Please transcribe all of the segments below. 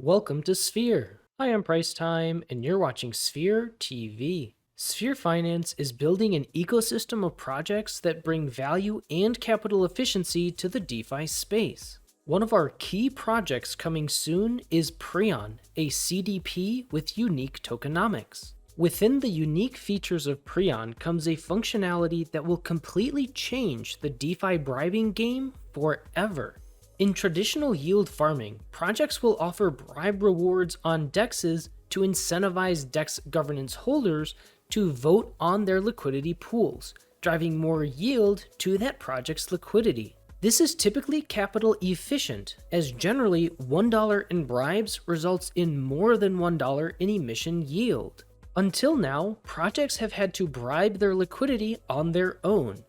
Welcome to Sphere. Hi, I'm Price Time, and you're watching Sphere TV. Sphere Finance is building an ecosystem of projects that bring value and capital efficiency to the DeFi space. One of our key projects coming soon is Prion, a CDP with unique tokenomics. Within the unique features of Prion comes a functionality that will completely change the DeFi bribing game forever. In traditional yield farming, projects will offer bribe rewards on DEXs to incentivize DEX governance holders to vote on their liquidity pools, driving more yield to that project's liquidity. This is typically capital efficient, as generally $1 in bribes results in more than $1 in emission yield. Until now, projects have had to bribe their liquidity on their own.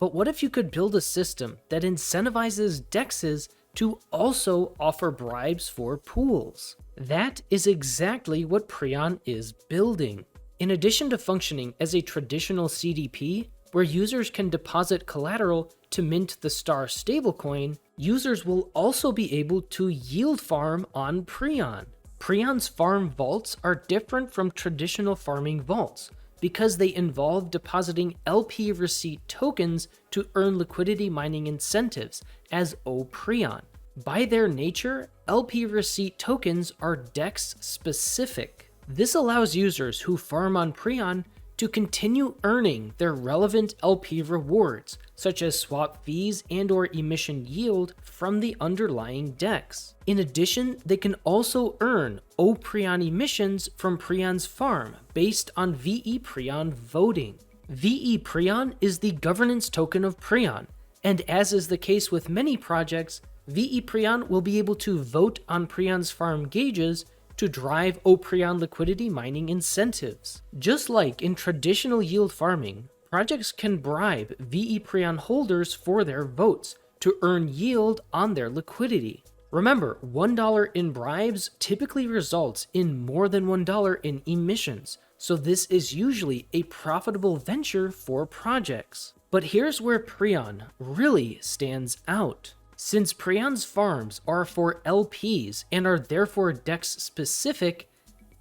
But what if you could build a system that incentivizes DEXs to also offer bribes for pools? That is exactly what Prion is building. In addition to functioning as a traditional CDP, where users can deposit collateral to mint the STAR stablecoin, users will also be able to yield farm on Prion. Prion's farm vaults are different from traditional farming vaults because they involve depositing LP receipt tokens to earn liquidity mining incentives as Prion. By their nature, LP receipt tokens are DEX specific. This allows users who farm on Prion to continue earning their relevant LP rewards, such as swap fees and/or emission yield from the underlying DEX. In addition, they can also earn Prion emissions from Prion's farm based on VE Prion voting. VE Prion is the governance token of Prion, and as is the case with many projects, VE Prion will be able to vote on Prion's farm gauges to drive Prion liquidity mining incentives. Just like in traditional yield farming, projects can bribe VE Prion holders for their votes to earn yield on their liquidity. Remember, $1 in bribes typically results in more than $1 in emissions, so this is usually a profitable venture for projects. But here's where Prion really stands out. Since Prion's farms are for LPs and are therefore DEX specific,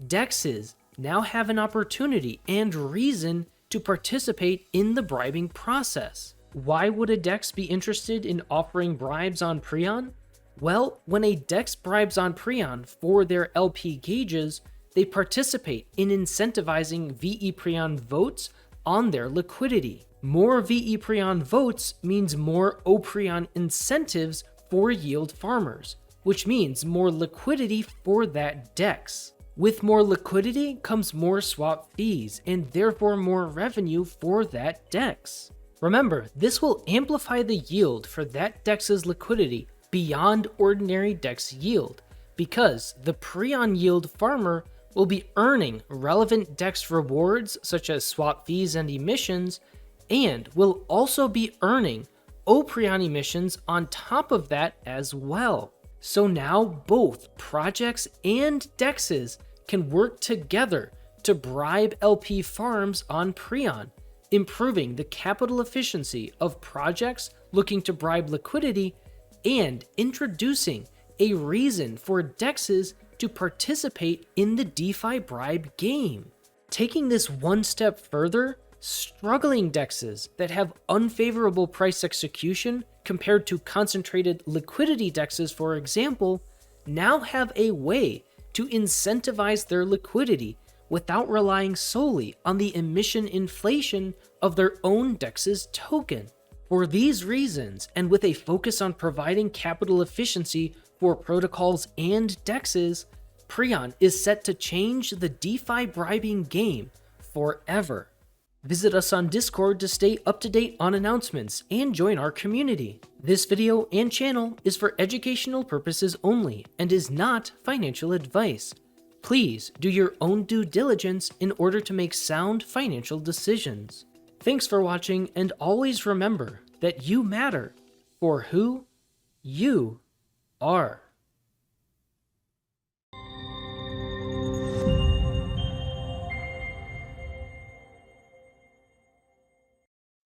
DEXs now have an opportunity and reason to participate in the bribing process. Why would a DEX be interested in offering bribes on Prion? Well, when a DEX bribes on Prion for their LP gauges, they participate in incentivizing VE Prion votes on their liquidity. More VE Prion votes means more Prion incentives for yield farmers, which means more liquidity for that DEX. With more liquidity comes more swap fees and therefore more revenue for that DEX. Remember, this will amplify the yield for that DEX's liquidity beyond ordinary DEX yield, because the Prion yield farmer will be earning relevant DEX rewards such as swap fees and emissions, and will also be earning Prion emissions on top of that as well. So now both projects and DEXs can work together to bribe LP farms on Prion, improving the capital efficiency of projects looking to bribe liquidity and introducing a reason for DEXs to participate in the DeFi bribe game. Taking this one step further, struggling DEXs that have unfavorable price execution compared to concentrated liquidity DEXs, for example, now have a way to incentivize their liquidity without relying solely on the emission inflation of their own DEX's token. For these reasons, and with a focus on providing capital efficiency for protocols and DEXs, Prion is set to change the DeFi bribing game forever. Visit us on Discord to stay up to date on announcements and join our community. This video and channel is for educational purposes only and is not financial advice. Please do your own due diligence in order to make sound financial decisions. Thanks for watching, and always remember that you matter for who you are.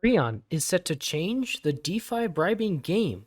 Prion is set to change the DeFi bribing game